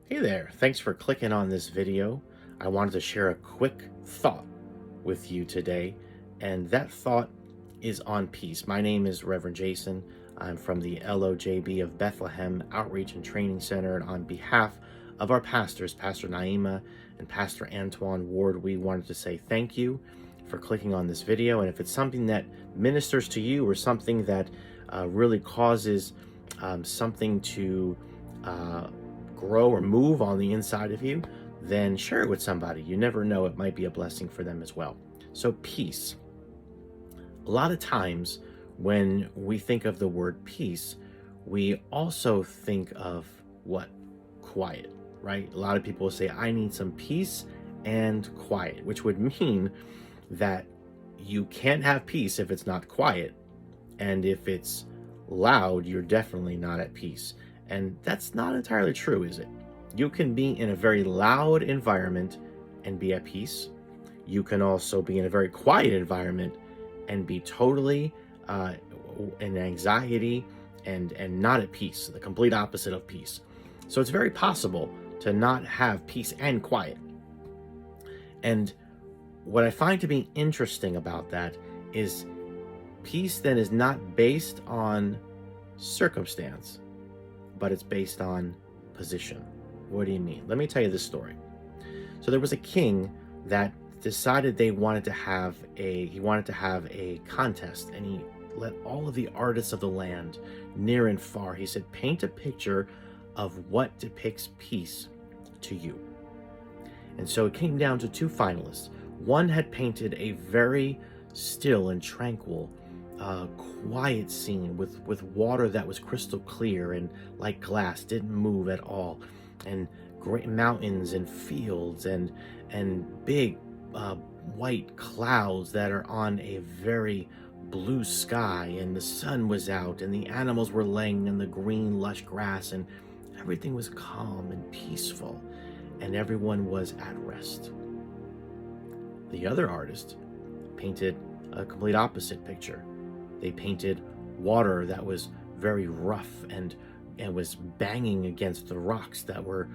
Hey there, thanks for clicking on this video. I wanted to share a quick thought with you today, and that thought is on peace. My name is Reverend Jason. I'm from the LOJB of Bethlehem Outreach and Training Center, and on behalf of our pastors, Pastor Naima and Pastor Antoine Ward, we wanted to say thank you for clicking on this video. And if it's something that ministers to you or something that really causes something to grow or move on the inside of you, then share it with somebody. You never know, it might be a blessing for them as well. So peace. A lot of times when we think of the word peace, we also think of what? Quiet, right? A lot of people say, I need some peace and quiet, which would mean that you can't have peace if it's not quiet. And if it's loud, you're definitely not at peace. And that's not entirely true, is it? You can be in a very loud environment and be at peace. You can also be in a very quiet environment and be totally in anxiety and not at peace, the complete opposite of peace. So it's very possible to not have peace and quiet. And what I find to be interesting about that is peace then is not based on circumstance, but it's based on position. What do you mean? Let me tell you this story. So there was a king that decided he wanted to have a contest, and he let all of the artists of the land, near and far, he said, paint a picture of what depicts peace to you. And so it came down to two finalists. One had painted a very still and tranquil quiet scene with water that was crystal clear and like glass, didn't move at all, and great mountains and fields and big white clouds that are on a very blue sky, and the sun was out and the animals were laying in the green lush grass, and everything was calm and peaceful and everyone was at rest. The other artist painted a complete opposite picture. They painted water that was very rough and was banging against the rocks that were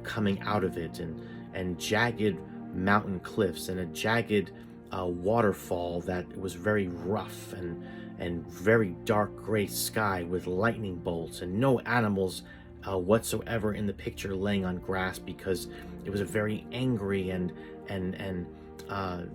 coming out of it, and jagged mountain cliffs and a jagged waterfall that was very rough, and very dark gray sky with lightning bolts, and no animals whatsoever in the picture laying on grass, because it was a very angry and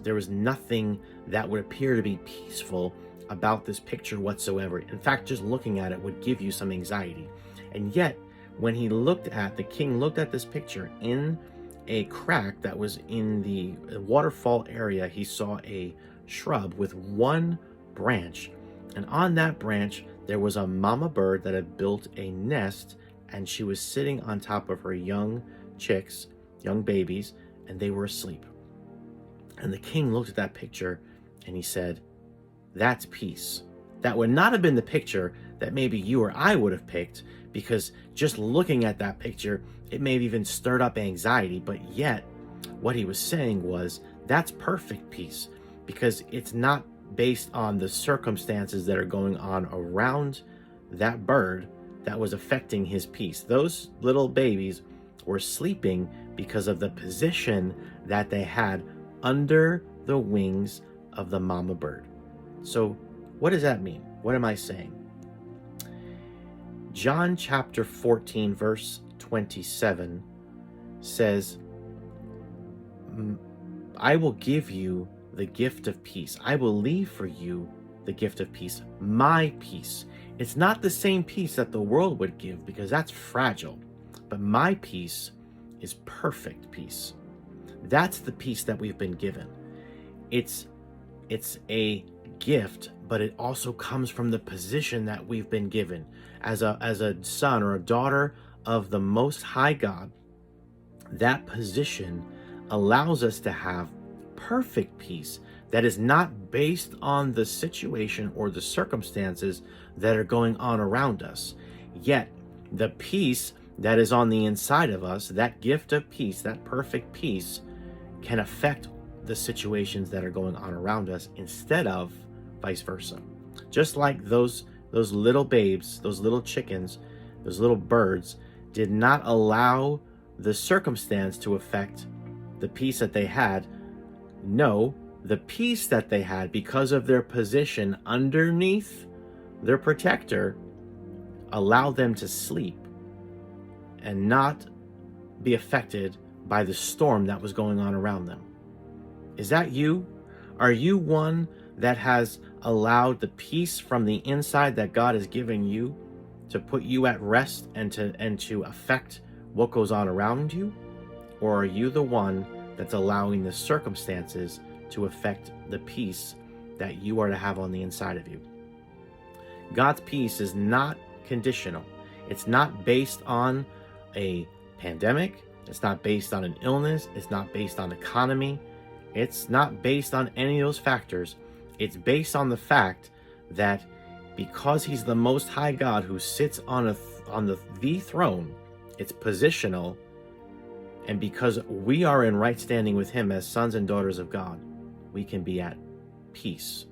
there was nothing that would appear to be peaceful about this picture whatsoever. In fact, just looking at it would give you some anxiety. And yet, when the king looked at this picture, in a crack that was in the waterfall area, he saw a shrub with one branch. And on that branch, there was a mama bird that had built a nest, and she was sitting on top of her young chicks, young babies, and they were asleep. And the king looked at that picture and he said, that's peace. That would not have been the picture that maybe you or I would have picked, because just looking at that picture, it may have even stirred up anxiety. But yet, what he was saying was, that's perfect peace, because it's not based on the circumstances that are going on around that bird that was affecting his peace. Those little babies were sleeping because of the position that they had under the wings of the mama bird. So what does that mean? What am I saying? John chapter 14 verse 27 says, I will give you the gift of peace. I will leave for you the gift of peace, my peace. It's not the same peace that the world would give, because that's fragile. But my peace is perfect peace. That's the peace that we've been given. It's a gift, but it also comes from the position that we've been given as a son or a daughter of the Most High God. That position allows us to have perfect peace that is not based on the situation or the circumstances that are going on around us. Yet the peace that is on the inside of us, that gift of peace, that perfect peace, can affect the situations that are going on around us instead of vice versa. Just like those little babes, those little chickens, those little birds did not allow the circumstance to affect the peace that they had. No, the peace that they had, because of their position underneath their protector, allowed them to sleep and not be affected by the storm that was going on around them. Is that you? Are you one that has allowed the peace from the inside that God has given you to put you at rest and to affect what goes on around you? Or are you the one that's allowing the circumstances to affect the peace that you are to have on the inside of you? God's peace is not conditional. It's not based on a pandemic. It's not based on an illness. It's not based on economy. It's not based on any of those factors. It's based on the fact that because he's the Most High God who sits on the throne, it's positional. And because we are in right standing with him as sons and daughters of God, we can be at peace.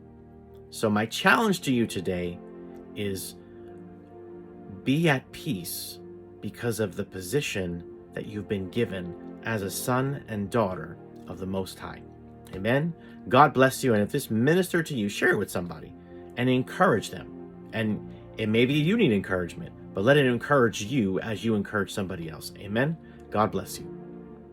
So my challenge to you today is be at peace because of the position that you've been given as a son and daughter of the Most High. Amen. God bless you. And if this ministered to you, share it with somebody and encourage them. And maybe you need encouragement, but let it encourage you as you encourage somebody else. Amen. God bless you.